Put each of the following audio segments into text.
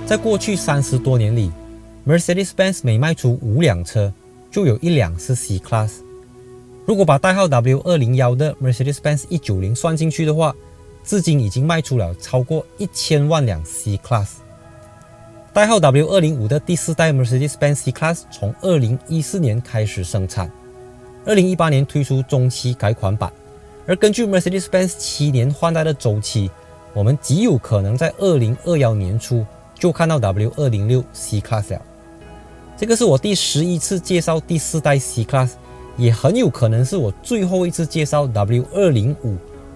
在过去30多年里 ，Mercedes-Benz 每卖出5辆车，就有1辆是 C Class。如果把代号 W201 的 Mercedes-Benz 190算进去的话，至今已经卖出了超过1000万辆 C Class。代号 W205 的第4代 Mercedes-Benz C Class 从2014年开始生产，2018年推出中期改款版。而根据 Mercedes-Benz 7年换代的周期，我们极有可能在2021年初就看到 W206 C Class 了。这个是我第11次介绍第4代 C Class， 也很有可能是我最后一次介绍 W205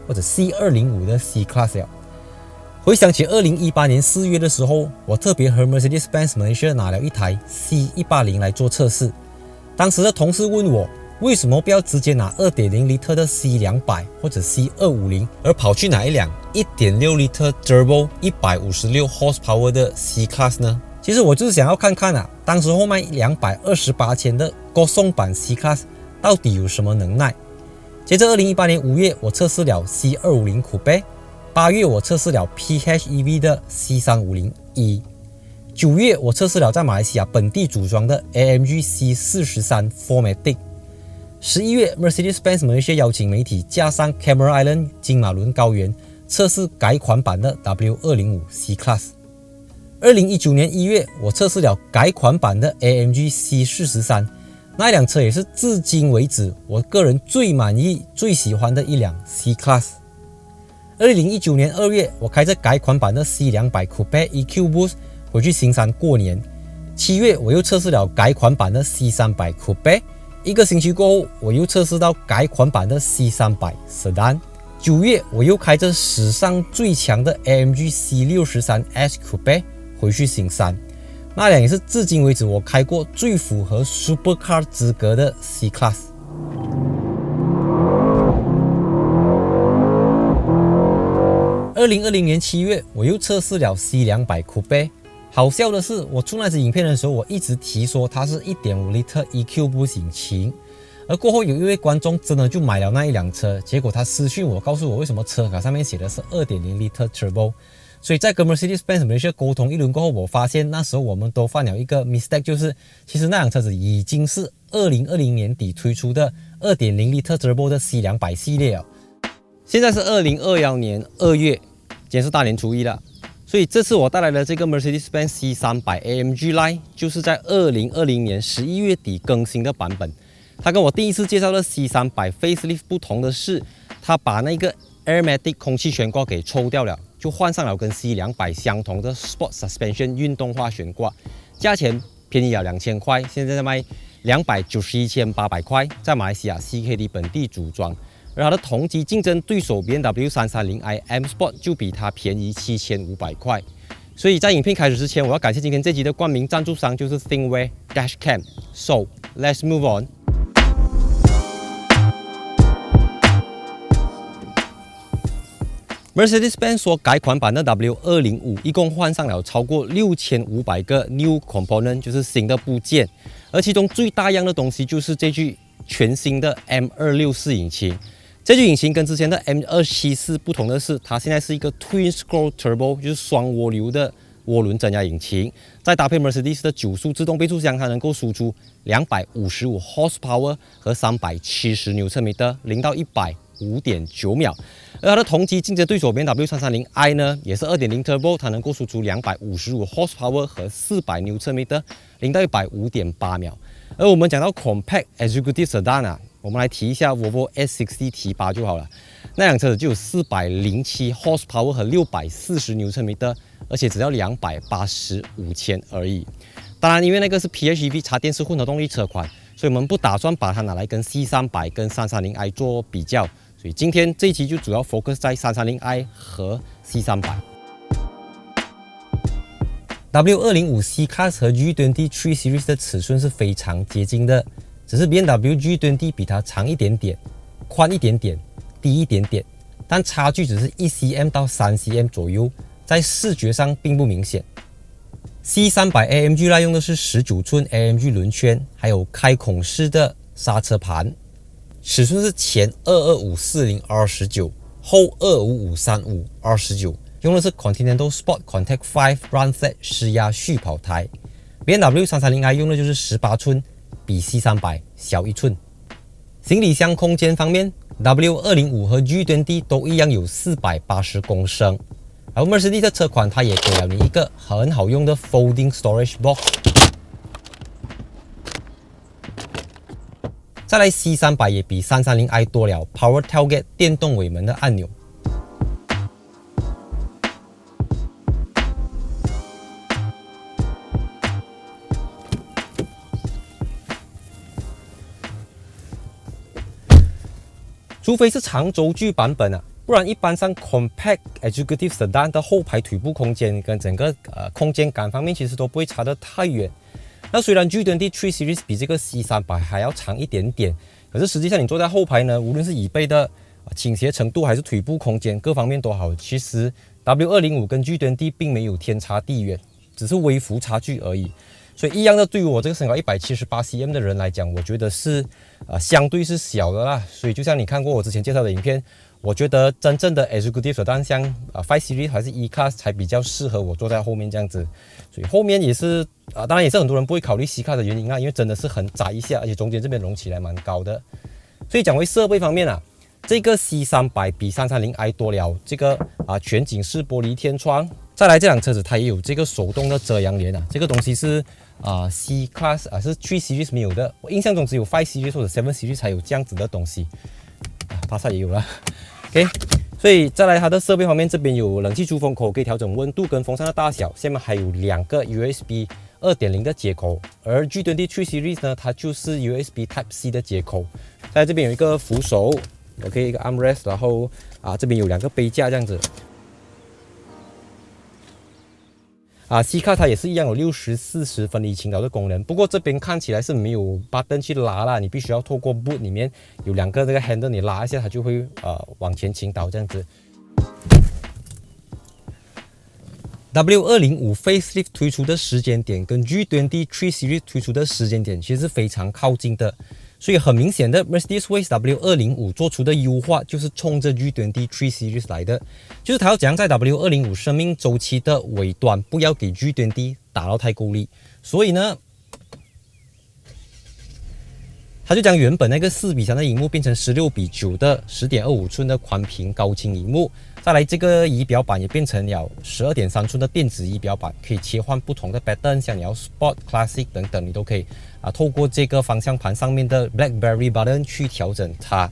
或者 C205 的 C Class 了。回想起2018年4月的时候，我特别和 Mercedes-Benz Malaysia 拿了一台 C180 来做测试。当时的同事问我，为什么不要直接拿 2.0L 的 C200 或者 C250， 而跑去拿一辆 1.6L Turbo 156 horsepower 的 C Class 呢？其实我就是想要看看当时候卖228千的高送版 C Class 到底有什么能耐。接着2018年5月，我测试了 C250 Coupe， 8月我测试了 PHEV 的 C350E， 9月我测试了在马来西亚本地组装的 AMG C43 4MATIC。11月 Mercedes-Benz Malaysia 邀请媒体加上 Cameron Island 金马伦高原测试改款版的 W205 C Class。2019年1月，我测试了改款版的 AMG C43， 那一辆车也是至今为止我个人最满意、最喜欢的一辆 C Class。2019年2月，我开着改款版的 C200 Coupe EQ Boost 回去新山过年。7月，我又测试了改款版的 C300 Coupe。1个星期过后，我又测试到改款版的 C300 Sedan。9月，我又开着史上最强的 AMG C63S Coupe 回去新山，那辆也是至今为止我开过最符合 Supercar 资格的 C Class。2020年7月，我又测试了 C200 Coupe。好笑的是，我出那支影片的时候，我一直提说它是 1.5L EQ Boost 引擎，而过后有一位观众真的就买了那一辆车，结果他私讯我告诉我为什么车卡上面写的是 2.0L Turbo。 所以在跟 Mercedes-Benz Malaysia 沟通一轮过后，我发现那时候我们都犯了一个 mistake， 就是其实那辆车子已经是2020年底推出的 2.0L Turbo 的 C200 系列了。现在是2021年2月，今天是大年初一了。所以这次我带来的这个 Mercedes-Benz C300 AMG Line 就是在2020年11月底更新的版本。它跟我第一次介绍的 C300 Facelift 不同的是，它把那个 Airmatic 空气悬挂给抽掉了，就换上了跟 C200 相同的 Sport Suspension 运动化悬挂，价钱便宜了2000块，现在在卖291,800块，在马来西亚 CKD 本地组装。而它的同级竞争对手 BMW 330i M Sport 就比它便宜7500块。所以在影片开始之前，我要感谢今天这集的冠名赞助商，就是 ThinkWare Dashcam。So let's move on。Mercedes-Benz 所改款版的 W205 一共换上了超过6500个 new component， 就是新的部件，而其中最大样的东西就是这具全新的 M264 引擎。这具引擎跟之前的 M274 不同的是，它现在是一个 Twin Scroll Turbo， 就是双涡流的涡轮增压引擎，再搭配 Mercedes 的9速自动变速箱，它能够输出255 horsepower 和370 Nm， 0到100 5.9秒。而它的同级竞争对手 BMW 330i 呢，也是 2.0 Turbo， 它能够输出255 horsepower 和400 Nm， 0到100 5.8秒。而我们讲到 Compact Executive Sedan我们来提一下 Volvo S60 T8 就好了。那辆车子就有407 horsepower 和640 Nm， 而且只要285千而已。当然，因为那个是 PHEV 插电式混合动力车款，所以我们不打算把它拿来跟 C300 跟 330i 做比较。所以今天这一期就主要 focus 在 330i 和 C300。W205 C Class 和 G20 3 Series 的尺寸是非常接近的，只是 BMW G20 比它长一点点，宽一点点，低一点点，但差距只是1cm 到3cm 左右，在视觉上并不明显。C300 AMG Line 用的是19寸 AMG 轮圈，还有开孔式的刹车盘，尺寸是前22540 R19，后25535 R19，用的是 Continental Sport Contact 5 Run Flat 施压续跑胎。BMW 330i 用的就是18寸，比 C300 小1寸。行李箱空间方面 ，W205 和 G20 都一样有480公升。而 Mercedes 的车款它也给了你一个很好用的 Folding Storage Box。再来 C300 也比 330i 多了 Power Tailgate 电动尾门的按钮。除非是长轴距版本啊，不然一般上 Compact Executive Sedan 的后排腿部空间跟整个空间感方面其实都不会差得太远。那虽然 G20 3 Series 比这个 C300 还要长一点点，可是实际上你坐在后排呢，无论是椅背的倾斜程度还是腿部空间各方面都好，其实 W205 跟 G20 并没有天差地远，只是微幅差距而已。所以一样的，对于我这个身高178cm 的人来讲，我觉得是相对是小的啦。所以就像你看过我之前介绍的影片，我觉得真正的 Executive Sedan 像5 Series 还是 E-Class 才比较适合我坐在后面这样子。所以后面也是当然也是很多人不会考虑 C-Class 的原因啊，因为真的是很窄一下，而且中间这边隆起来蛮高的。所以讲回设备方面啊，这个 C300 比 330i 多了这个全景式玻璃天窗。再来这辆车子它也有这个手动的遮阳帘啊，这个东西是C-Class 是3 Series 没有的，我印象中只有5 Series 或者7 Series 才有这样子的东西。帕萨也有了 ，OK。所以再来它的设备方面，这边有冷气出风口可以调整温度跟风扇的大小，下面还有2个 USB 2.0 的接口，而 G20 3 Series 呢，它就是 USB Type C 的接口。在这边有一个扶手 ，OK， 一个 armrest， 然后这边有2个杯架这样子。C-Class 它也是一样有60/40分离倾倒的功能，不过这边看起来是没有 button 去拉啦，你必须要透过 boot 里面有2个这个 handle， 你拉一下它就会往前倾倒这样子。W205 Facelift 推出的时间点跟 G20 3 Series 推出的时间点其实是非常靠近的，所以很明显的 Mercedes 为 W205 做出的优化就是冲着 G20 3 Series 来的，就是它要怎样在 W205 生命周期的尾端不要给 G20 打到太够力，所以呢，它就将原本那个4:3的荧幕变成16:9的10.25寸的宽屏高清荧幕。再来这个仪表板也变成了12.3寸的电子仪表板，可以切换不同的 pattern， 像你要 Sport、Classic 等等，你都可以透过这个方向盘上面的 BlackBerry button 去调整它。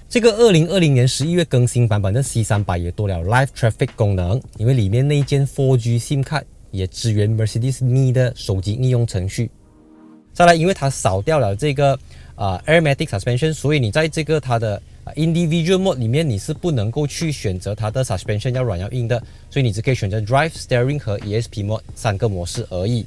这个2020年11月更新版本的 C300 也多了 Live Traffic 功能，因为里面那件 4G SIM 卡也支援 Mercedes Me 的手机应用程序。再来，因为它少掉了这个Airmatic Suspension， 所以你在这个它的Individual Mode 里面你是不能够去选择它的 Suspension 要软要硬的，所以你只可以选择 Drive、Steering 和 ESP Mode 3个模式而已。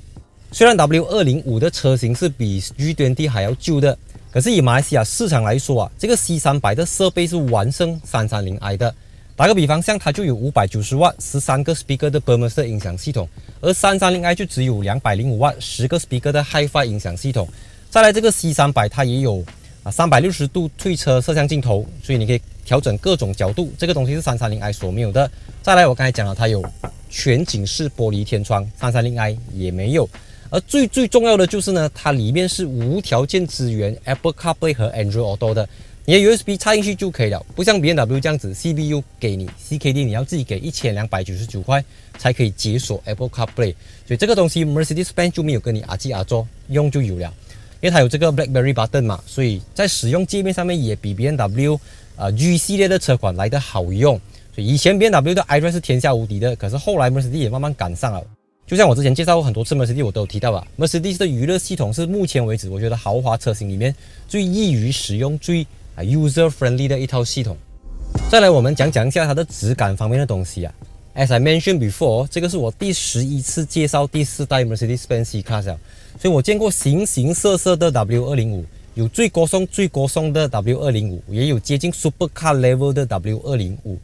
虽然 W205 的车型是比 G20 还要旧的，可是以马来西亚市场来说这个 C300 的设备是完胜 330i 的。打个比方，像它就有590瓦13个 speaker 的 Burmester 音响系统，而 330i 就只有205瓦10个 speaker 的 Hi-Fi 音响系统。再来这个 C300 它也有360度退车摄像镜头，所以你可以调整各种角度，这个东西是 330i 所没有的。再来我刚才讲了，它有全景式玻璃天窗， 330i 也没有。而最重要的就是呢，它里面是无条件支援 Apple CarPlay 和 Android Auto 的，你的 USB 插进去就可以了，不像 BMW 这样子 CPU 给你 CKD 你要自己给1299块才可以解锁 Apple CarPlay， 所以这个东西 Mercedes-Benz 就没有跟你阿基阿做，用就有了。因为它有这个 BlackBerry button 嘛，所以在使用界面上面也比 BMW G 系列的车款来得好用。所以以前 BMW 的 iDrive 是天下无敌的，可是后来 Mercedes 也慢慢赶上了。就像我之前介绍过很多次 Mercedes 我都有提到Mercedes 的娱乐系统是目前为止我觉得豪华车型里面最易于使用、最user friendly 的一套系统。再来我们讲一下它的质感方面的东西As I mentioned before， 这个是我第11次介绍第4代 Mercedes-Benz C-Class， 所以我见过形形色色的 W205， 有最高松的 W205， 也有接近 Supercar level 的 W205。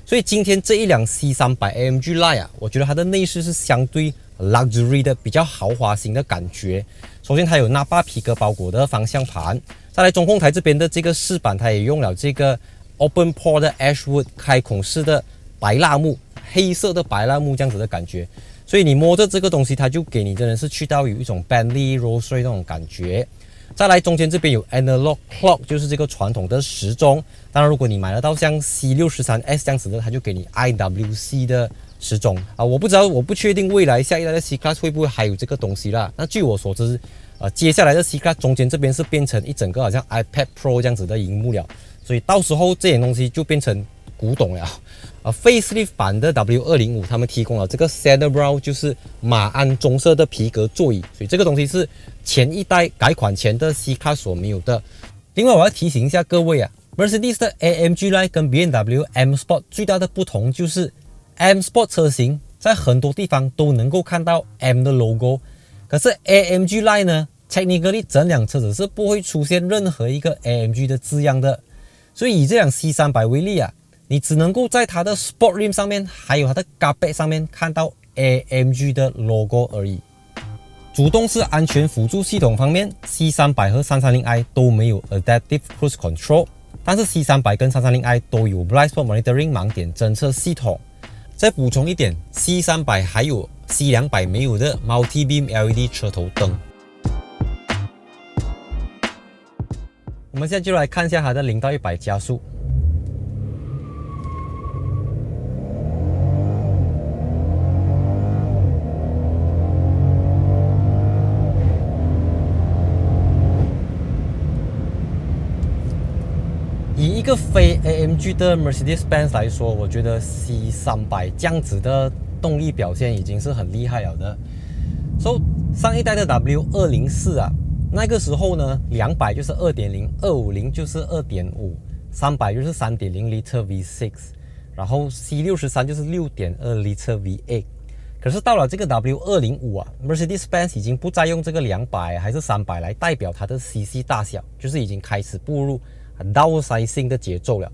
所以今天这一辆 C300 AMG Line 我觉得它的内饰是相对 luxury 的，比较豪华型的感觉。首先它有 Nappa 皮革包裹的方向盘，再来中控台这边的这个饰板，它也用了这个 Open Pore 的 Ashwood 开孔式的白蜡木，黑色的白蜡木这样子的感觉。所以你摸着这个东西，它就给你真的是去到有一种 Bentley Rolls-Royce 那种感觉。再来中间这边有 Analog Clock， 就是这个传统的时钟。当然，如果你买得到像 C63S 这样子的，它就给你 IWC 的时钟啊。我不知道，我不确定未来下一代的 C Class 会不会还有这个东西啦。那据我所知，接下来的 C Class 中间这边是变成一整个好像 iPad Pro 这样子的荧幕了，所以到时候这些东西就变成古董了。Facelift 版的 W205 他们提供了这个 Cedar Brown， 就是马鞍棕色的皮革座椅，所以这个东西是前一代改款前的 C Class 所没有的。另外我要提醒一下各位啊 ，Mercedes 的 AMG Line 跟 BMW M Sport 最大的不同就是 M Sport 车型在很多地方都能够看到 M 的 logo， 可是 AMG Line 呢 ，technically 整辆车子是不会出现任何一个 AMG 的字样的，所以以这辆 C300 为例啊。你只能够在它的 Sport Rim 上面，还有它的 Carpet 上面看到 AMG 的 logo 而已。主动式安全辅助系统方面 ，C300 和 330i 都没有 Adaptive Cruise Control， 但是 C300 跟 330i 都有 Blind Spot Monitoring 盲点侦测系统。再补充一点 ，C300 还有 C200 没有的 Multi Beam LED 车头灯。我们现在就来看一下它的0到100加速。以一个非 AMG 的 Mercedes-Benz 来说，我觉得 C300 这样子的动力表现已经是很厉害了的。上一代的 W204 啊，那个时候呢，200就是 2.0，250就是 2.5，300就是 3.0L V6， 然后 C63 就是 6.2L V8。可是到了这个 W205 啊 ，Mercedes-Benz 已经不再用这个200还是300来代表它的 CC 大小，就是已经开始步入downsizing 的节奏了。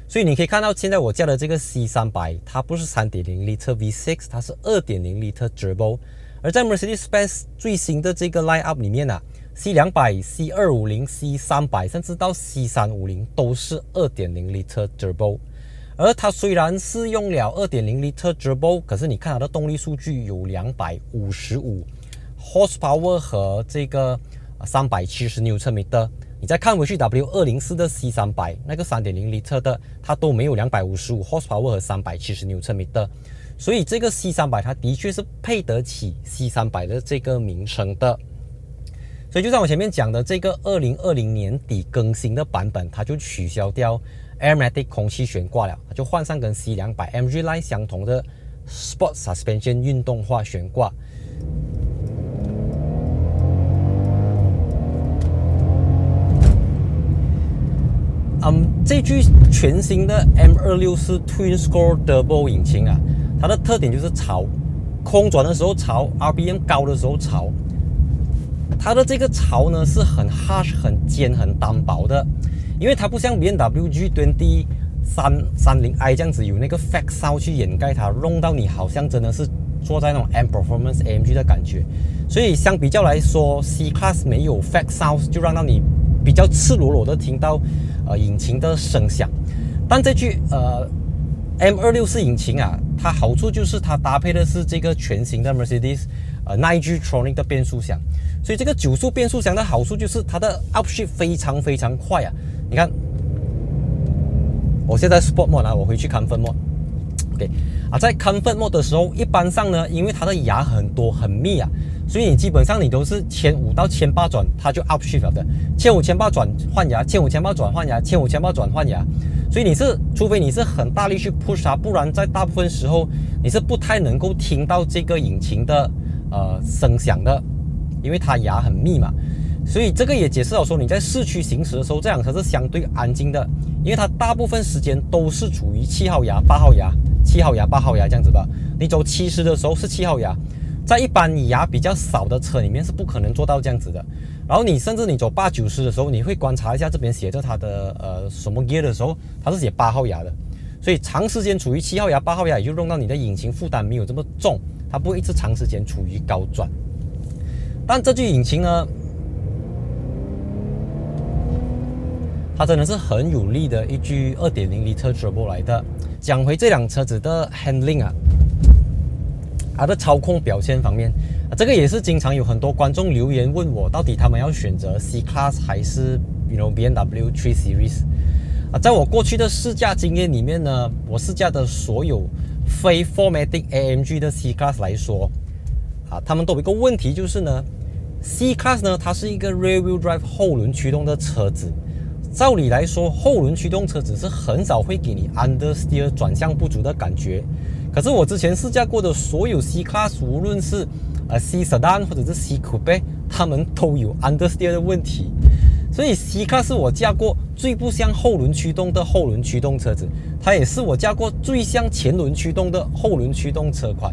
所以你可以看到现在我驾的这个 C300 它不是 3.0L V6， 它是 2.0L Turbo。而在 Mercedes-Benz 最新的这个 line-up 里面啊， C200、C250、C300 甚至到 C350 都是 2.0L Turbo。而它虽然是用了 2.0L Turbo， 可是你看它的动力数据有255 horsepower 和这个370 Nm。你再看回去 W204 的 C300 那个 3.0L 的，它都没有255 horsepower 和370 Nm。所以这个 C300 它的确是配得起 C300 的这个名称的。所以就像我前面讲的，这个2020年底更新的版本，它就取消掉 Airmatic 空气悬挂了，它就换上跟 C200 AMG Line 相同的 Sport Suspension 运动化悬挂。这具全新的 M26 是 Twin Scroll Turbo 引擎啊，它的特点就是潮，空转的时候潮 ，RPM 高的时候潮。它的这个潮呢是很 harsh、很尖、很单薄的，因为它不像 BMW G20 330i 这样子有那个 fake sound 去掩盖它，弄到你好像真的是坐在那种 M Performance AMG 的感觉。所以相比较来说 ，C Class 没有 fake sound， 就让到你比较赤裸裸的听到引擎的声响。但这具M264 引擎啊，它好处就是它搭配的是这个全新的 Mercedes Nitrotronic 的变速箱，所以这个9速变速箱的好处就是它的 upshift 非常非常快啊！你看，我现在 Sport Mode 啊，我回去 Comfort Mode。OK 啊，在 Comfort Mode 的时候，一般上呢，因为它的牙很多很密啊，所以你基本上你都是1500到1800转，它就 upshift 了的。1500转换牙，1500转换牙，1500转换牙。所以除非你是很大力去 push 它，不然在大部分时候你是不太能够听到这个引擎的声响的，因为它牙很密嘛。所以这个也解释了说，你在市区行驶的时候，这辆车是相对安静的，因为它大部分时间都是处于7号牙、8号牙、7号牙、8号牙这样子吧。你走70的时候是7号牙，在一般牙比较少的车里面是不可能做到这样子的。然后甚至你走80、90的时候，你会观察一下这边写着它的什么 gear 的时候，它是写8号牙的。所以长时间处于7号牙、8号牙，也就弄到你的引擎负担没有这么重，它不会一直长时间处于高转。但这具引擎呢，它真的是很有力的一具2.0L Turbo 来的。讲回这辆车子的 handling 啊，它的操控表现方面，这个也是经常有很多观众留言问我，到底他们要选择 C Class 还是 BMW 3 Series。在我过去的试驾经验里面呢，我试驾的所有非 4MATIC AMG 的 C Class 来说，他们都有一个问题，就是呢 C Class 呢，它是一个 Rear Wheel Drive 后轮驱动的车子。照理来说，后轮驱动车子是很少会给你 understeer 转向不足的感觉。可是我之前试驾过的所有 C Class， 无论是C Sedan 或者是 C Coupe， 他们都有 understeer 的问题。所以 C Class 是我驾过最不像后轮驱动的后轮驱动车子，它也是我驾过最像前轮驱动的后轮驱动车款。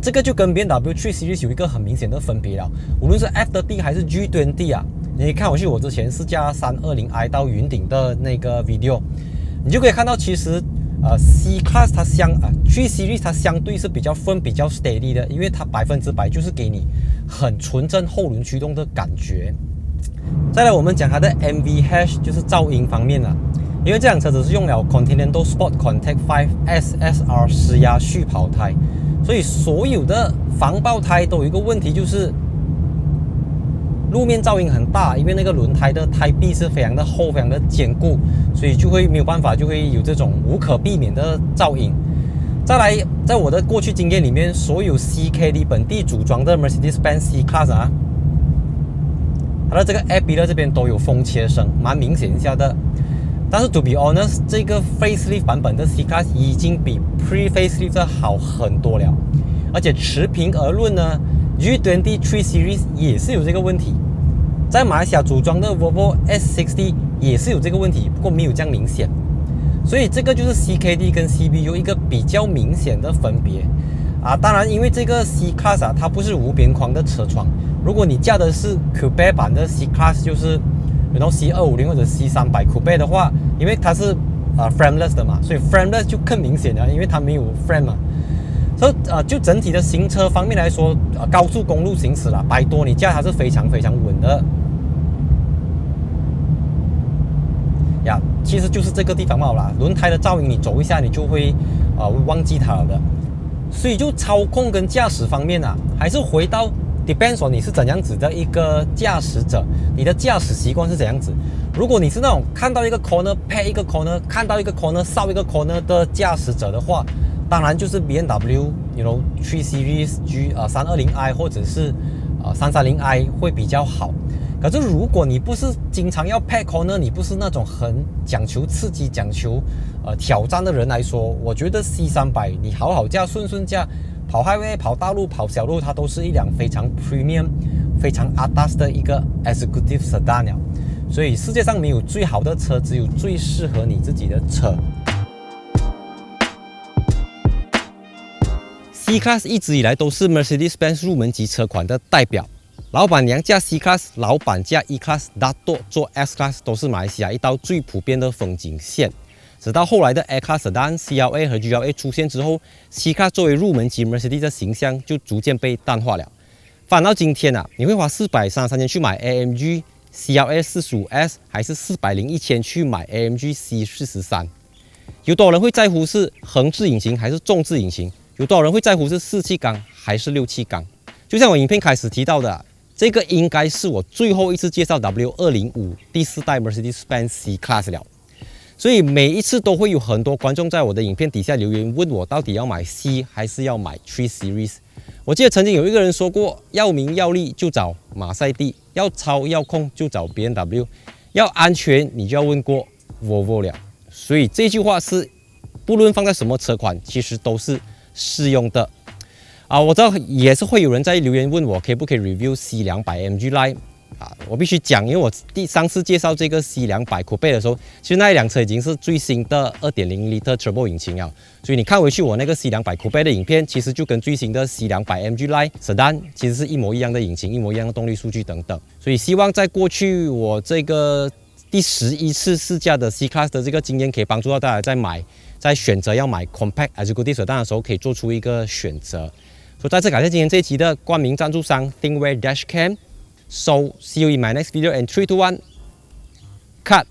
这个就跟 BMW 3 Series 有一个很明显的分别了。无论是 F30 还是 G20 啊，你看回去我之前试驾 320i 到云顶的那个 video， 你就可以看到其实C Class 它3 Series 它相对是比较firm比较 steady 的，因为它100%就是给你很纯正后轮驱动的感觉。再来我们讲它的 MV Hash， 就是噪音方面因为这辆车子是用了 Continental Sport Contact 5 SSR 施压蓄跑胎，所以所有的防爆胎都有一个问题，就是路面噪音很大，因为那个轮胎的胎壁是非常的厚非常的坚固，所以就会没有办法，就会有这种无可避免的噪音。再来，在我的过去经验里面，所有 CKD 本地组装的 Mercedes-Benz C Class 它的这个 air pillar 这边都有风切声，蛮明显一下的。但是 to be honest， 这个 facelift 版本的 C Class 已经比 pre-facelift 的好很多了。而且持平而论呢， G20 3 Series 也是有这个问题。在马来西亚组装的 Volvo S60 也是有这个问题，不过没有这样明显。所以这个就是 CKD 跟 CBU 一个比较明显的分别。当然因为这个 C Class 它不是无边框的车窗。如果你驾的是 Coupe 版的 C Class， 就是C250 或者 C300 Coupe 的话，因为它是frameless 的嘛，所以 frameless 就更明显了，因为它没有 frame 嘛。所以就整体的行车方面来说，高速公路行驶啦，100多你驾它是非常非常稳的。其实就是这个地方好啦，轮胎的噪音你走一下你就会忘记它了的。所以就操控跟驾驶方面还是回到depends on 你是怎样子的一个驾驶者，你的驾驶习惯是怎样子。如果你是那种看到一个 corner 配一个 corner， 看到一个 corner 扫一个 corner 的驾驶者的话，当然就是 BMW 3 Series G320i 或者是330i 会比较好。可是如果你不是经常要配 corner， 你不是那种很讲求刺激讲求挑战的人来说，我觉得 C300 你好好驾顺顺驾，跑 highway 跑大路跑小路，它都是一辆非常 premium 非常 atas 的一个 executive sedan 了。所以世界上没有最好的车，只有最适合你自己的车。C Class 一直以来都是 Mercedes-Benz 入门级车款的代表。老板娘驾 C Class， 老板驾 E Class，Dato 做 S Class 都是马来西亚一道最普遍的风景线。直到后来的 A Class Sedan、CLA 和 GLA 出现之后， C Class 作为入门级 Mercedes 的形象就逐渐被淡化了。反到今天你会花433千去买 AMG CLA 45S， 还是401千去买 AMG C43？ 有多少人会在乎是横置引擎还是纵置引擎？有多少人会在乎是4气缸还是6气缸？就像我影片开始提到的，这个应该是我最后一次介绍 W205 第4代 Mercedes-Benz C Class 了。所以每一次都会有很多观众在我的影片底下留言问我，到底要买 C 还是要买3 Series。 我记得曾经有一个人说过，要名要利就找马赛蒂，要操要控就找 BMW， 要安全你就要问过 Volvo 了。所以这句话是不论放在什么车款其实都是适用的。我知道也是会有人在留言问我可不可以 review C200 MG Line。我必须讲，因为我上次介绍这个 C200 Coupe 的时候，其实那一辆车已经是最新的 2.0L Turbo 引擎了，所以你看回去我那个 C200 Coupe 的影片，其实就跟最新的 C200 MG Line Sedan 其实是一模一样的引擎，一模一样的动力数据等等。所以希望在过去我这个第11次试驾的 C Class 的这个经验，可以帮助到大家在选择要买 Compact Executive Sedan 的时候，可以做出一个选择。所以再次感谢今天这一期的冠名赞助商 ThinkWare Dashcam。So, see you in my next video, and 3, 2, 1, cut!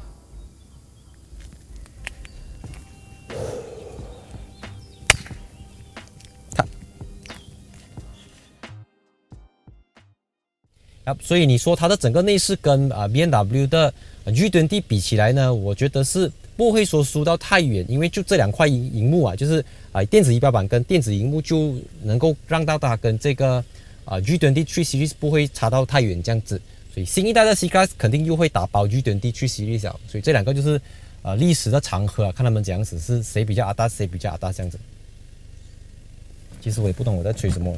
啊，所以你说它的整个内饰跟BMW 的G20比起来呢，我觉得是不会说输到太远，因为就这两块荧幕啊，就是电子仪表板跟电子荧幕就能够让到它跟这个G20 3 Series 不会差到太远这样子。所以新一代的 C Class 肯定又会打包 G20 3 Series 啊，所以这两个就是历史的长河啊，看他们怎样子是谁比较阿大，谁比较阿大这样子。其实我也不懂我在吹什么。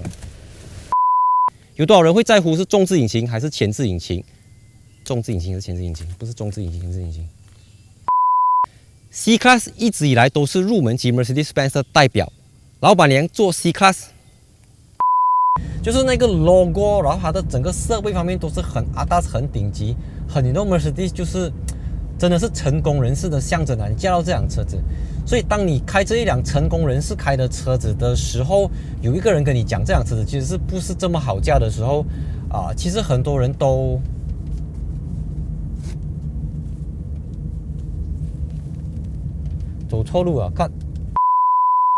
有多少人会在乎是中置引擎还是前置引擎？中置引擎还是前置引擎？不是中置引擎，前置引擎。C Class 一直以来都是入门级 Mercedes-Benz 的代表。老板娘做 C Class， 就是那个 logo， 然后它的整个设备方面都是很阿大、很顶级，很多 Mercedes 就是真的是成功人士的象征啊！你驾到这辆车子，所以当你开这一辆成功人士开的车子的时候，有一个人跟你讲这辆车子其实是不是这么好驾的时候其实很多人都走错路了，看